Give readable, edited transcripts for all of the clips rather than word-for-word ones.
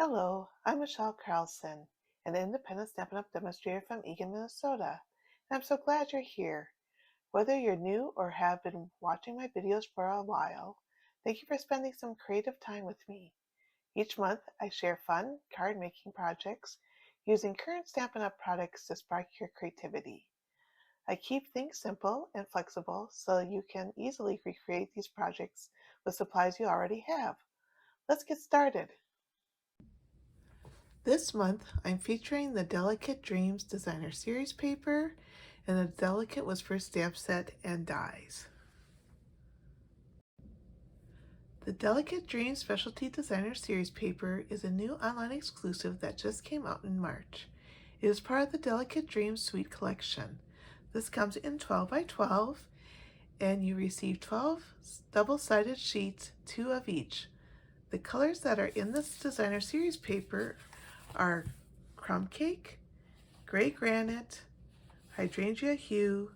Hello, I'm Michelle Carlson, an independent Stampin' Up! Demonstrator from Eagan, Minnesota, and I'm so glad you're here. Whether you're new or have been watching my videos for a while, thank you for spending some creative time with me. Each month, I share fun card making projects using current Stampin' Up! Products to spark your creativity. I keep things simple and flexible so you can easily recreate these projects with supplies you already have. Let's get started. This month, I'm featuring the Delicate Dreams Designer Series paper and the Delicate Whisper stamp set and dies. The Delicate Dreams Specialty Designer Series paper is a new online exclusive that just came out in March. It is part of the Delicate Dreams Suite collection. This comes in 12 by 12 and you receive 12 double-sided sheets, 2 of each. The colors that are in this designer series paper are crumb cake, gray granite, hydrangea hue,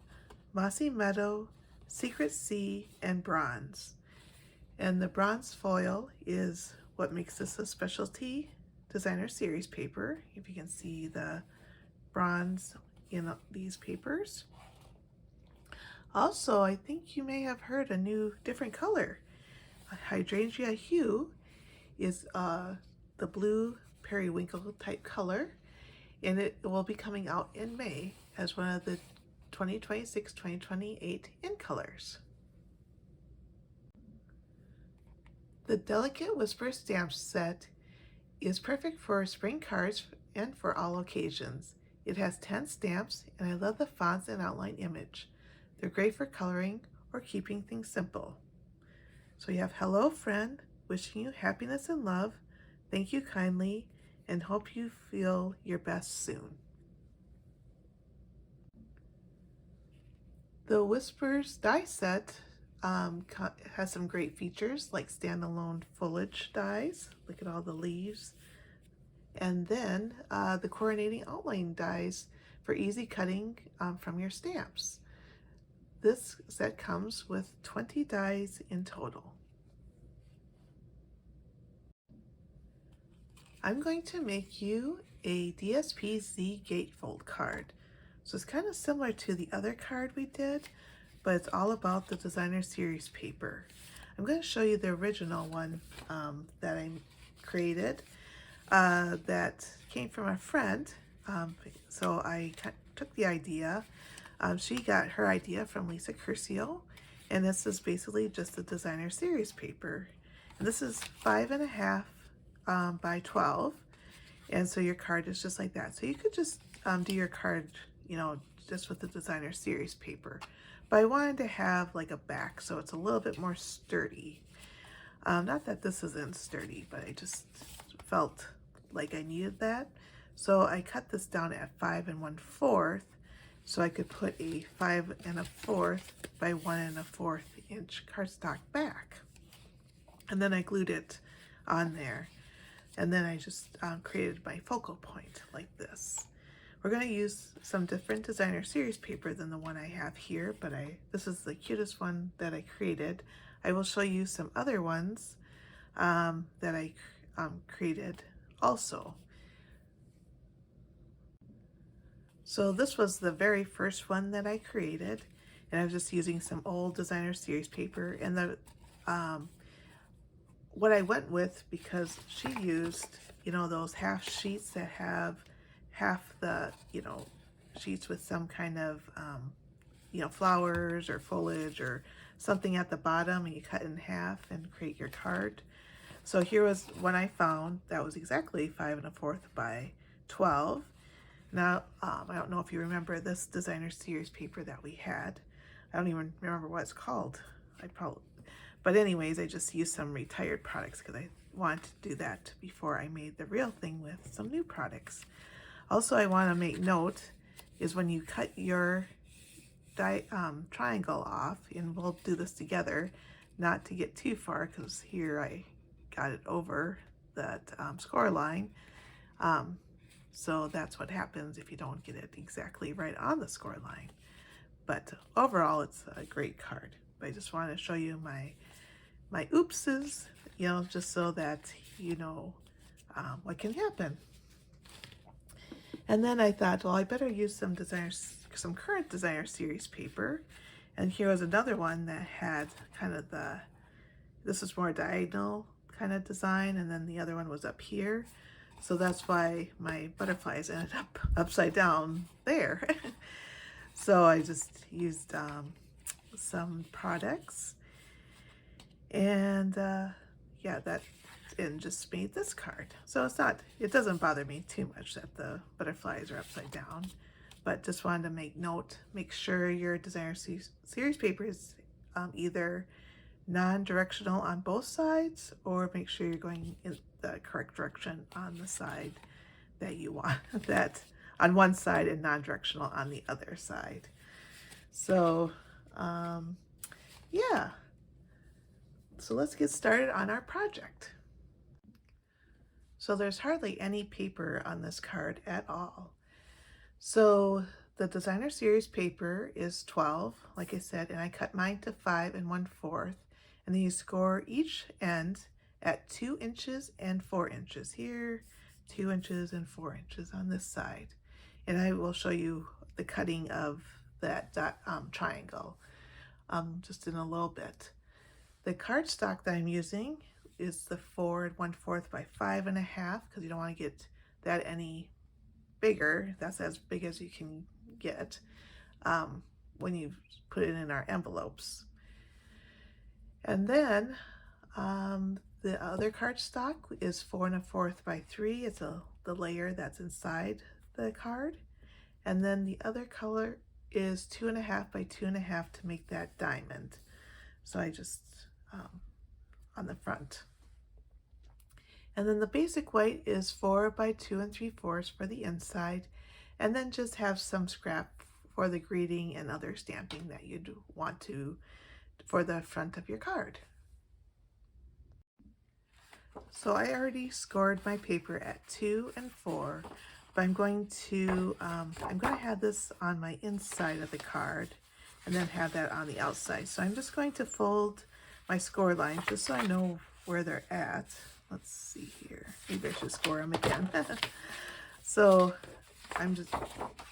mossy meadow, secret sea, and bronze. And the bronze foil is what makes this a specialty designer series paper. If you can see the bronze in these papers. Also, I think you may have heard a new different color. Hydrangea hue is the blue periwinkle type color, and it will be coming out in May as one of the 2026-2028 in colors. The Delicate Whisper stamp set is perfect for spring cards and for all occasions. It has 10 stamps, and I love the fonts and outline image. They're great for coloring or keeping things simple. So you have hello friend, wishing you happiness and love, thank you kindly, and hope you feel your best soon. The Whispers die set has some great features like standalone foliage dies. Look at all the leaves. And then the coronating outline dies for easy cutting from your stamps. This set comes with 20 dies in total. I'm going to make you a DSP Z gatefold card. So it's kind of similar to the other card we did, but it's all about the designer series paper. I'm going to show you the original one that I created that came from a friend. So I took the idea. She got her idea from Lisa Curcio, and this is basically just the designer series paper. And this is 5.5 by 12, and so your card is just like that. So you could just do your card, just with the designer series paper. But I wanted to have like a back so it's a little bit more sturdy. Not that this isn't sturdy, but I just felt like I needed that. So I cut this down at 5 1/4 so I could put a 5 1/4 by 1 1/4 inch cardstock back. And then I glued it on there. And then I just created my focal point like this. We're going to use some different designer series paper than the one I have here, but this is the cutest one that I created. I will show you some other ones that I created also. So this was the very first one that I created, and I was just using some old designer series paper. And the what I went with, because she used, those half sheets that have half the, sheets with some kind of, flowers or foliage or something at the bottom, and you cut in half and create your card. So here was one I found that was exactly 5 1/4 by 12. Now, I don't know if you remember this designer series paper that we had. I don't even remember what it's called. But anyways, I just used some retired products because I wanted to do that before I made the real thing with some new products. Also, I want to make note is when you cut your triangle off, and we'll do this together, not to get too far because here I got it over that score line. So that's what happens if you don't get it exactly right on the score line. But overall, it's a great card. But I just want to show you my oopses, just so that what can happen. And then I thought, well, I better use some current designer series paper. And here was another one that had kind of this is more diagonal kind of design, and then the other one was up here. So that's why my butterflies ended up upside down there. So I just used some products, and yeah, and just made this card. So it doesn't bother me too much that the butterflies are upside down, but just wanted to make sure your designer series paper is either non-directional on both sides, or make sure you're going in the correct direction on the side that you want, that on one side, and non-directional on the other side. So yeah, so let's get started on our project. So there's hardly any paper on this card at all. So the designer series paper is 12, like I said, and I cut mine to 5 1/4, and then you score each end at 2 inches and 4 inches here, 2 inches and 4 inches on this side. And I will show you the cutting of that triangle just in a little bit. The cardstock that I'm using is the 4 1/4 by 5 1/2, because you don't want to get that any bigger. That's as big as you can get when you put it in our envelopes. And then the other cardstock is 4 1/4 by 3. It's the layer that's inside the card. And then the other color is 2 1/2 by 2 1/2 to make that diamond. So I just on the front. And then the basic white is 4 by 2 3/4 for the inside, and then just have some scrap for the greeting and other stamping that you'd want to for the front of your card. So I already scored my paper at 2 and 4, but I'm going to have this on my inside of the card and then have that on the outside. So I'm just going to fold my score lines just so I know where they're at. Let's see here. Maybe I should score them again. So I'm just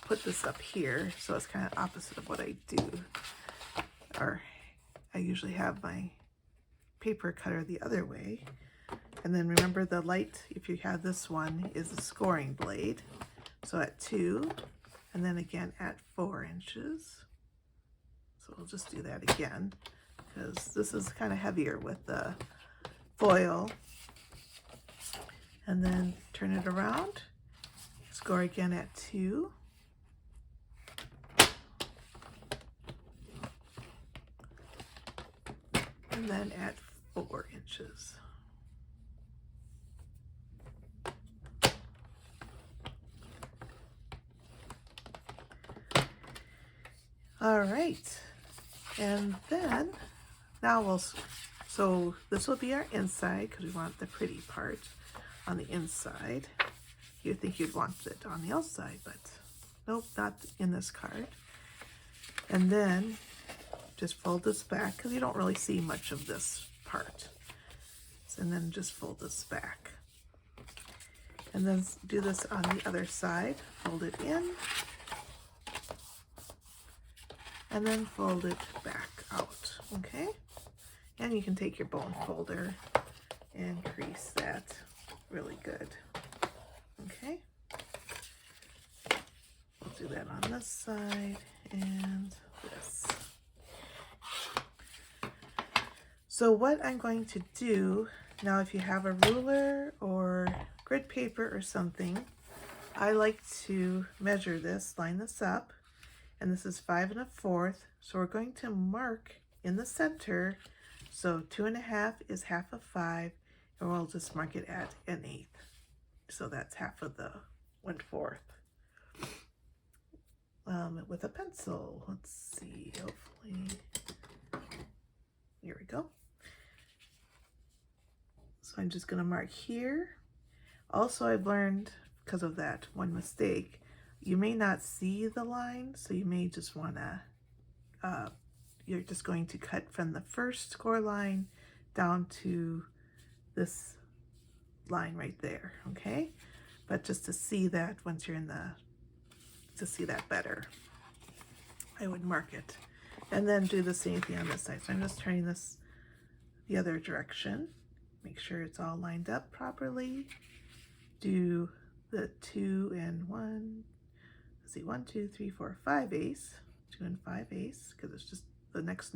put this up here, so it's kind of opposite of what I do. Or I usually have my paper cutter the other way. And then remember, the light, if you have this one, is a scoring blade. So at 2, and then again at 4 inches. So we'll just do that again, because this is kind of heavier with the foil. And then turn it around, score again at 2. And then at 4 inches. All right, and then now so this will be our inside, because we want the pretty part on the inside. You'd think you'd want it on the outside, but nope, not in this card. And then just fold this back, because you don't really see much of this part. And then just fold this back. And then do this on the other side. Fold it in. And then fold it back out, okay? And you can take your bone folder and crease that really good, okay? We'll do that on this side and this. So what I'm going to do, now if you have a ruler or grid paper or something, I like to measure this, line this up, and this is 5 1/4. So we're going to mark in the center. So 2 1/2 is half of 5, and we'll just mark it at 1/8. So that's half of the 1/4. With a pencil, let's see, hopefully, here we go. So I'm just gonna mark here. Also, I've learned, because of that one mistake, you may not see the line, so you may just wanna, you're just going to cut from the first score line down to this line right there, okay? But just to see that once you're in to see that better, I would mark it. And then do the same thing on this side. So I'm just turning this the other direction. Make sure it's all lined up properly. Do the 2 and 1. Let's see, 1, 2, 3, 4, 5 eighths. 2 and 5 eighths, because it's just the next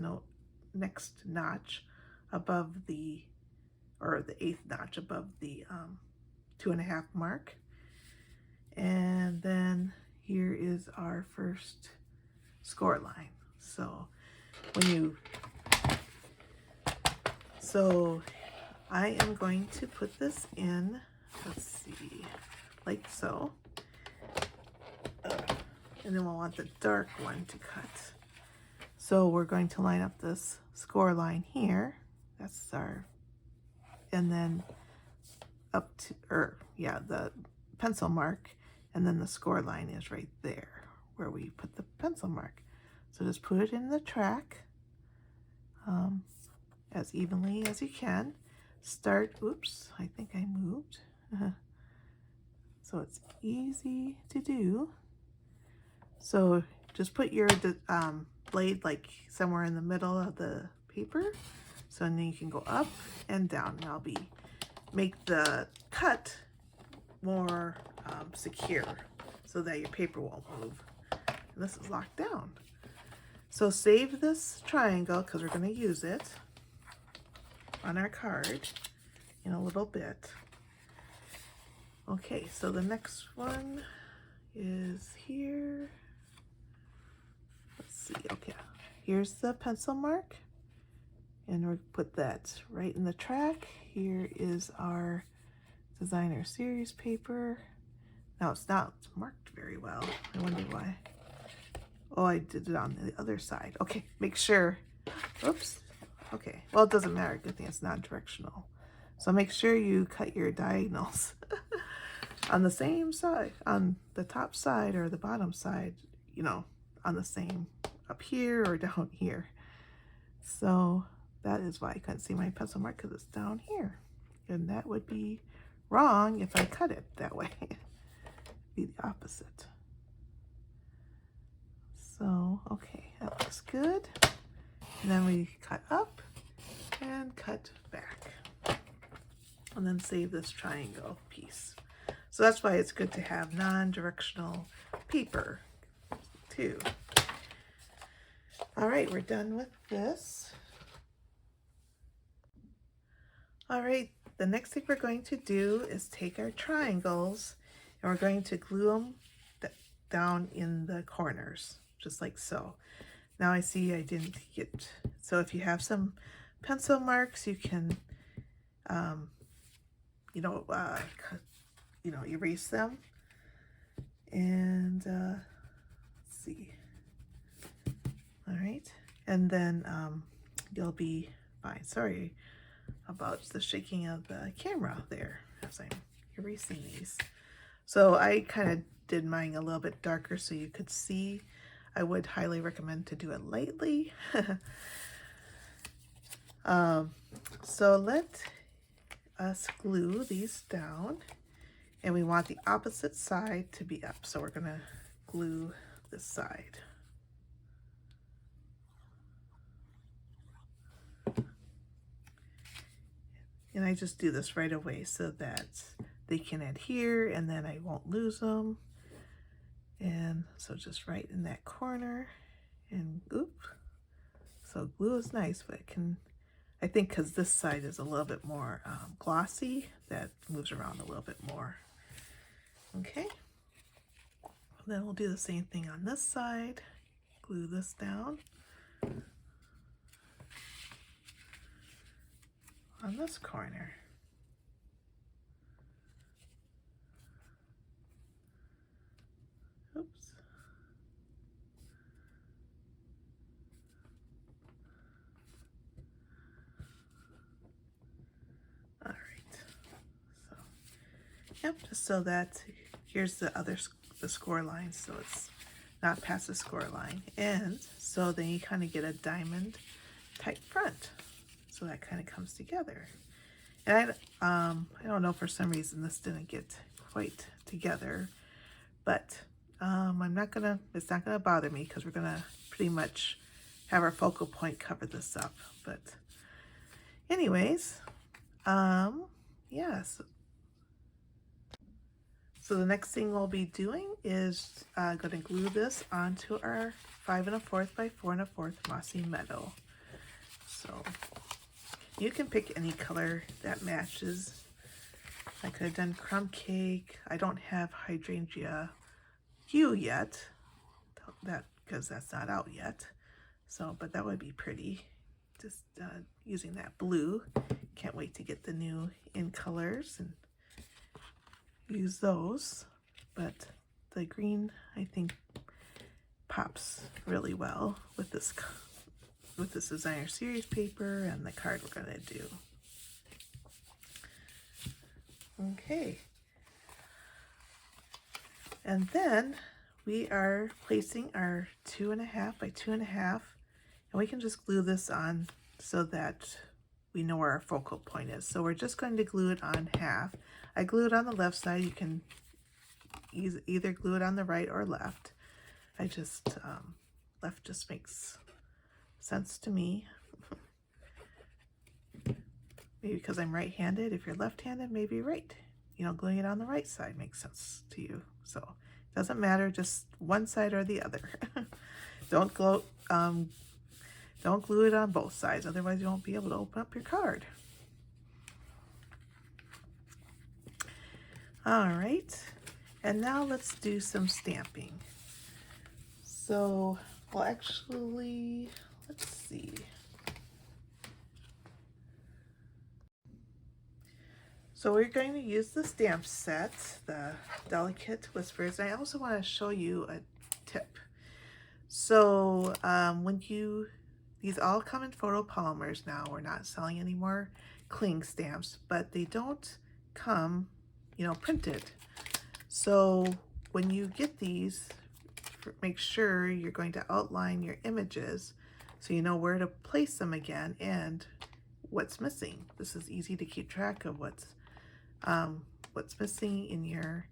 notch above the, or the 8th notch above the 2.5 mark. And then here is our first score line. So I am going to put this in, let's see, like so. And then we'll want the dark one to cut. So we're going to line up this score line here. That's our, and then up to, the pencil mark, and then the score line is right there where we put the pencil mark. So just put it in the track as evenly as you can. Start, oops, I think I moved. So it's easy to do. So just put your blade like somewhere in the middle of the paper. So then you can go up and down. And make the cut more secure so that your paper won't move. And this is locked down. So save this triangle because we're going to use it on our card in a little bit. Okay, so the next one is here. Let's see, okay, here's the pencil mark, and we'll put that right in the track. Here is our designer series paper. Now it's not marked very well. I wonder why. Oh, I did it on the other side. Okay, make sure. Oops. Okay, well, it doesn't matter. Good thing it's non-directional. So make sure you cut your diagonals on the same side, on the top side or the bottom side, you know, on the same, up here or down here. So that is why I couldn't see my pencil mark, because it's down here. And that would be wrong if I cut it that way. Be the opposite. So, okay, that looks good. And then we cut up and cut back. And then save this triangle piece. So that's why it's good to have non-directional paper too. All right, we're done with this. All right, the next thing we're going to do is take our triangles and we're going to glue them down in the corners, just like so. Now I see I didn't get, so if you have some pencil marks, you can, erase them. And let's see. All right, and then you'll be fine. Sorry about the shaking of the camera there as I'm erasing these. So I kind of did mine a little bit darker so you could see. I would highly recommend to do it lightly. So let us glue these down, and we want the opposite side to be up. So we're gonna glue this side. And I just do this right away so that they can adhere and then I won't lose them. And so just right in that corner, and oop. So glue is nice, but it can, I think because this side is a little bit more glossy, that moves around a little bit more. Okay. Then we'll do the same thing on this side. Glue this down. On this corner. Oops. All right. So, yep, just so that here's the score line, so it's not past the score line. And so then you kind of get a diamond type front. So that kind of comes together. And I don't know, for some reason this didn't get quite together, but I'm not gonna, it's not gonna bother me because we're gonna pretty much have our focal point cover this up. But anyways, yes. So the next thing we'll be doing is going to glue this onto our 5 1/4 by 4 1/4 mossy meadow. So you can pick any color that matches. I could have done crumb cake. I don't have hydrangea hue yet, because that's not out yet. So, but that would be pretty. Just using that blue. Can't wait to get the new in colors and use those. But the green, I think, pops really well with this designer series paper and the card we're going to do. Okay. And then we are placing our 2 1/2 by 2 1/2, and we can just glue this on so that we know where our focal point is. So we're just going to glue it on half. I glue it on the left side. You can either glue it on the right or left. I just, left just makes sense to me. Maybe because I'm right-handed. If you're left-handed, maybe right. You know, gluing it on the right side makes sense to you. So it doesn't matter, just one side or the other. Don't glue it on both sides, otherwise you won't be able to open up your card. All right, and now let's do some stamping. So, well, actually, let's see. So we're going to use the stamp set, the Delicate Whispers. I also want to show you a tip. So these all come in photopolymers now. We're not selling any more cling stamps, but they don't come, printed. So when you get these, make sure you're going to outline your images so you know where to place them again and what's missing. This is easy to keep track of what's missing in your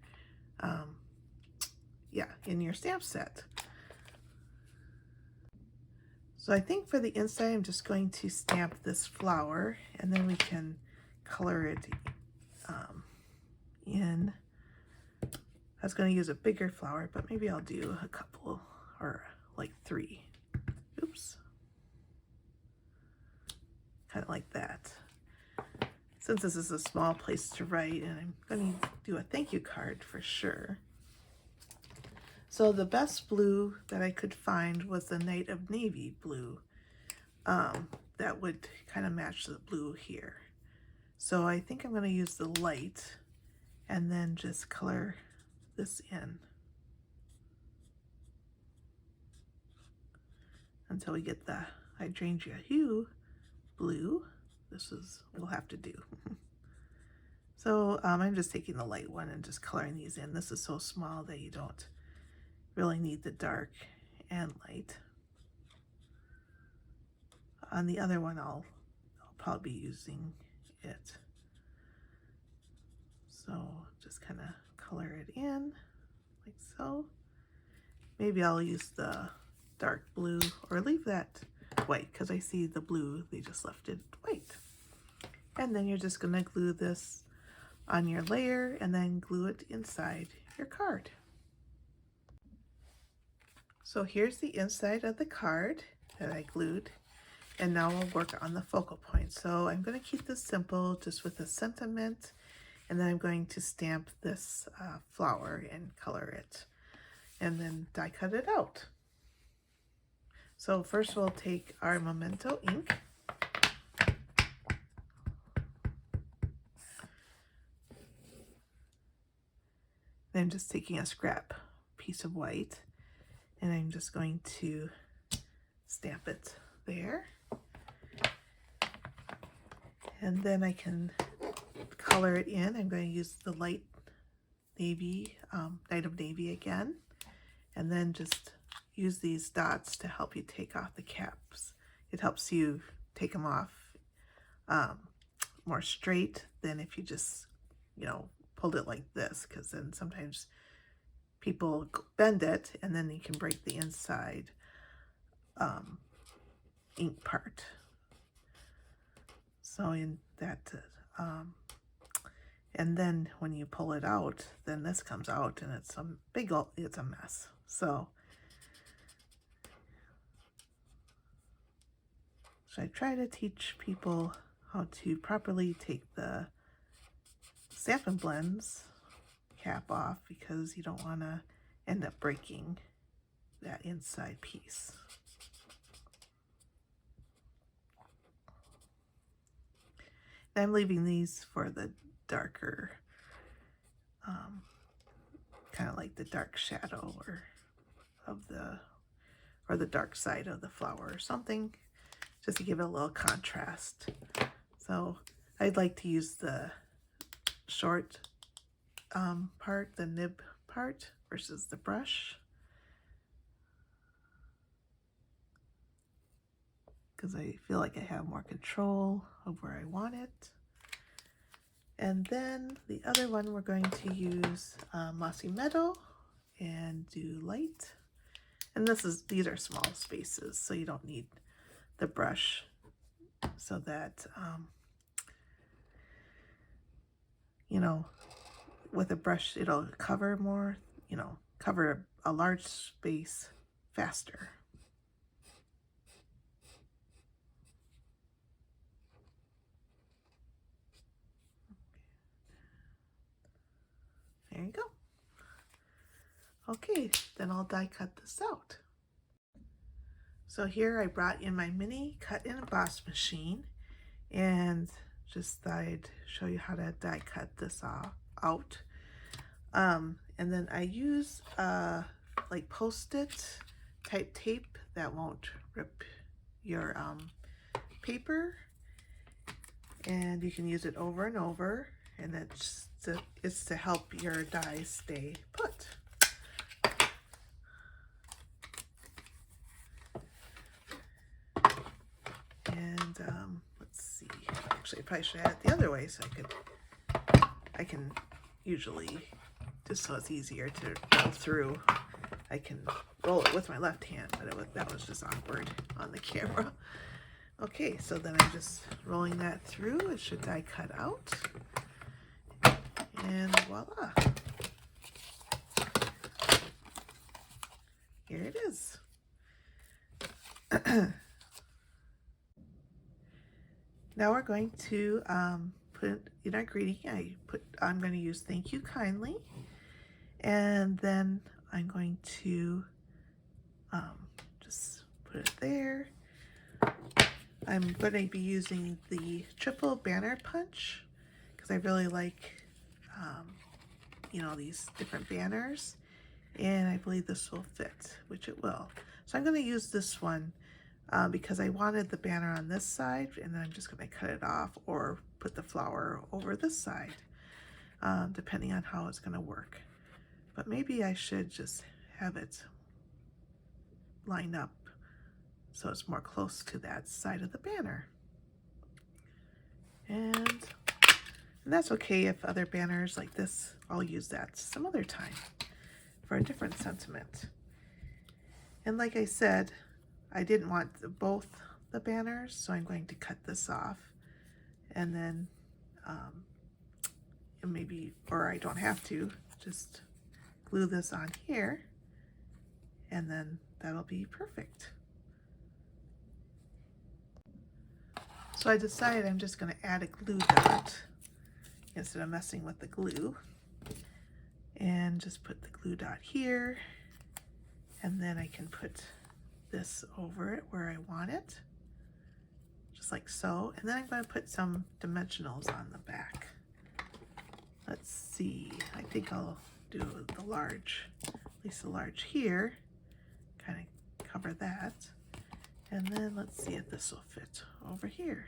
in your stamp set. So I think for the inside, I'm just going to stamp this flower, and then we can color it in. I was going to use a bigger flower, but maybe I'll do a couple, or like 3. Oops. Kind of like that. Since this is a small place to write, and I'm going to do a thank you card for sure. So the best blue that I could find was the Night of Navy blue. That would kind of match the blue here. So I think I'm going to use the light and then just color this in until we get the hydrangea hue blue. We'll have to do. So I'm just taking the light one and just coloring these in. This is so small that you don't really need the dark and light. On the other one, I'll probably be using it. So just kind of color it in like so. Maybe I'll use the dark blue or leave that white because I see the blue, they just left it white. And then you're just going to glue this on your layer and then glue it inside your card. So here's the inside of the card that I glued, and now we'll work on the focal point. So I'm going to keep this simple, just with a sentiment, and then I'm going to stamp this flower and color it, and then die cut it out. So first we'll take our Memento ink. Then I'm just taking a scrap piece of white, and I'm just going to stamp it there. And then I can color it in. I'm going to use the light navy, Night of Navy again, and then just use these dots to help you take off the caps. It helps you take them off more straight than if you just, you know, pulled it like this, because then sometimes people bend it and then you can break the inside ink part. So in that, and then when you pull it out, then this comes out and it's a big old, it's a mess. So I try to teach people how to properly take the Stampin' Blends cap off, because you don't want to end up breaking that inside piece. And I'm leaving these for the darker, kind of like the dark shadow or the dark side of the flower or something, just to give it a little contrast. So I'd like to use the short part, the nib part, versus the brush, because I feel like I have more control of where I want it. And then the other one, we're going to use Mossy Meadow and do light. And these are small spaces, so you don't need the brush, so that you know, with a brush it'll cover more, you know, cover a large space faster. There you go. Okay, then I'll die cut this out. So here I brought in my mini cut and emboss machine, and just thought I'd show you how to die cut this out. And then I use like Post-it type tape that won't rip your paper, and you can use it over and over, and it's to help your die stay put. And let's see, actually I probably should add it the other way, so I can usually, just so it's easier to roll through, I can roll it with my left hand, but that was just awkward on the camera. Okay, so then I'm just rolling that through. It should die cut out, and voila, here it is. Now we're going to put in our greeting. I'm going to use "Thank you kindly," and then I'm going to just put it there. I'm going to be using the triple banner punch, because I really like you know, these different banners, and I believe this will fit, which it will. So I'm going to use this one because I wanted the banner on this side, and then I'm just going to cut it off or put the flower over this side, depending on how it's going to work. But maybe I should just have it line up so it's more close to that side of the banner. And that's okay if other banners like this, I'll use that some other time for a different sentiment. And like I said, I didn't want both the banners, so I'm going to cut this off, and then and maybe, or I don't have to, just glue this on here, and then that'll be perfect. So I decided I'm just going to add a glue dot instead of messing with the glue, and just put the glue dot here, and then I can put this over it where I want it, just like so. And then I'm going to put some dimensionals on the back. Let's see, I think I'll do the large, at least the large here, kind of cover that. And then let's see if this will fit over here.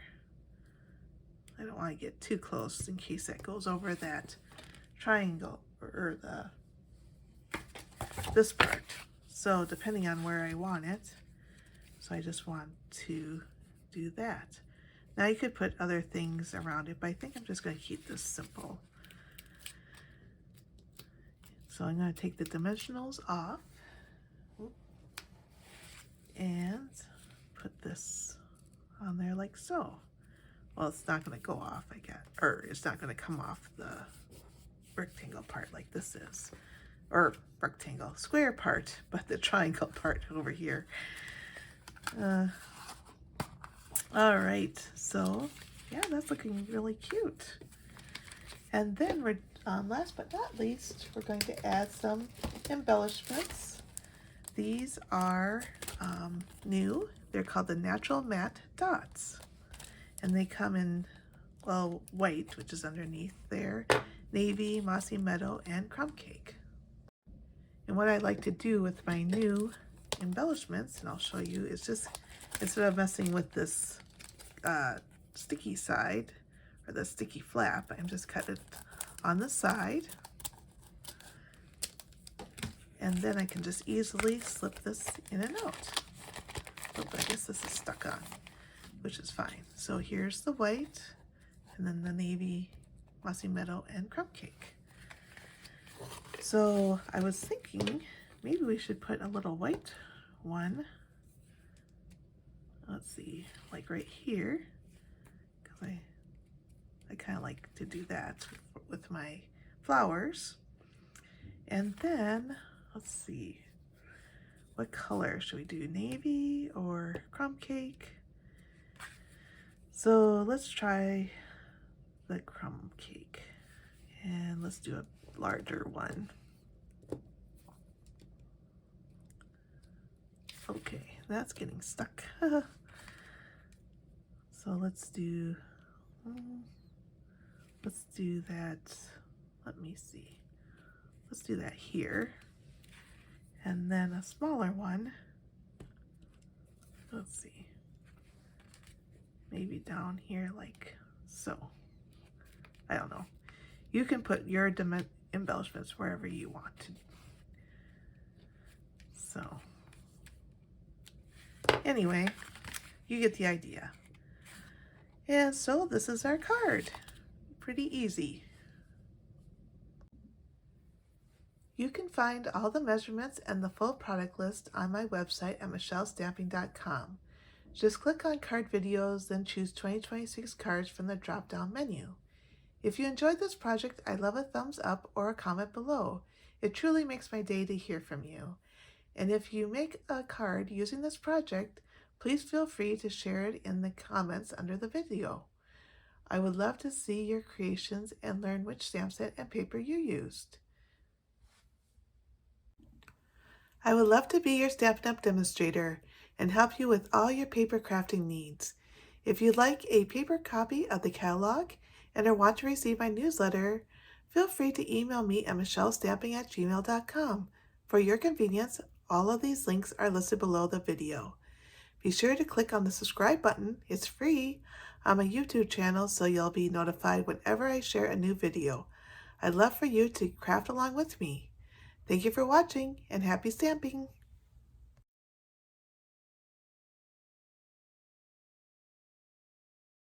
I don't want to get too close in case that goes over that triangle or this part. So depending on where I want it, so I just want to do that. Now you could put other things around it, but I think I'm just going to keep this simple. So I'm going to take the dimensionals off and put this on there like so. Well, it's not going to go off, I guess, or it's not going to come off the rectangle part like this is, or rectangle, square part, but the triangle part over here. All right, so yeah, that's looking really cute. And then we're, last but not least, we're going to add some embellishments. These are new. They're called the Natural Matte Dots. And they come in, well, white, which is underneath there, navy, mossy meadow, and crumb cake. And what I like to do with my new embellishments, and I'll show you, is just, instead of messing with this sticky side, or the sticky flap, I'm just cut it on the side. And then I can just easily slip this in and out. Oh, but I guess this is stuck on, which is fine. So here's the white, and then the navy, mossy meadow, and crumb cake. So I was thinking maybe we should put a little white one. Let's see, like right here, because I kind of like to do that with my flowers. And then let's see, what color should we do? Navy or crumb cake? So let's try the crumb cake, and let's do a larger one. Okay, that's getting stuck. So let's do that. Let me see. Let's do that here. And then a smaller one. Let's see. Maybe down here like so. I don't know. You can put your embellishments wherever you want to. So anyway, you get the idea. And so this is our card. Pretty easy. You can find all the measurements and the full product list on my website at michellesstamping.com. Just click on card videos, then choose 2026 cards from the drop-down menu. If you enjoyed this project, I'd love a thumbs up or a comment below. It truly makes my day to hear from you. And if you make a card using this project, please feel free to share it in the comments under the video. I would love to see your creations and learn which stamp set and paper you used. I would love to be your Stampin' Up! Demonstrator and help you with all your paper crafting needs. If you'd like a paper copy of the catalog and or want to receive my newsletter, feel free to email me at michellesstamping@gmail.com. For your convenience, all of these links are listed below the video. Be sure to click on the subscribe button, it's free, on my YouTube channel so you'll be notified whenever I share a new video. I'd love for you to craft along with me. Thank you for watching and happy stamping!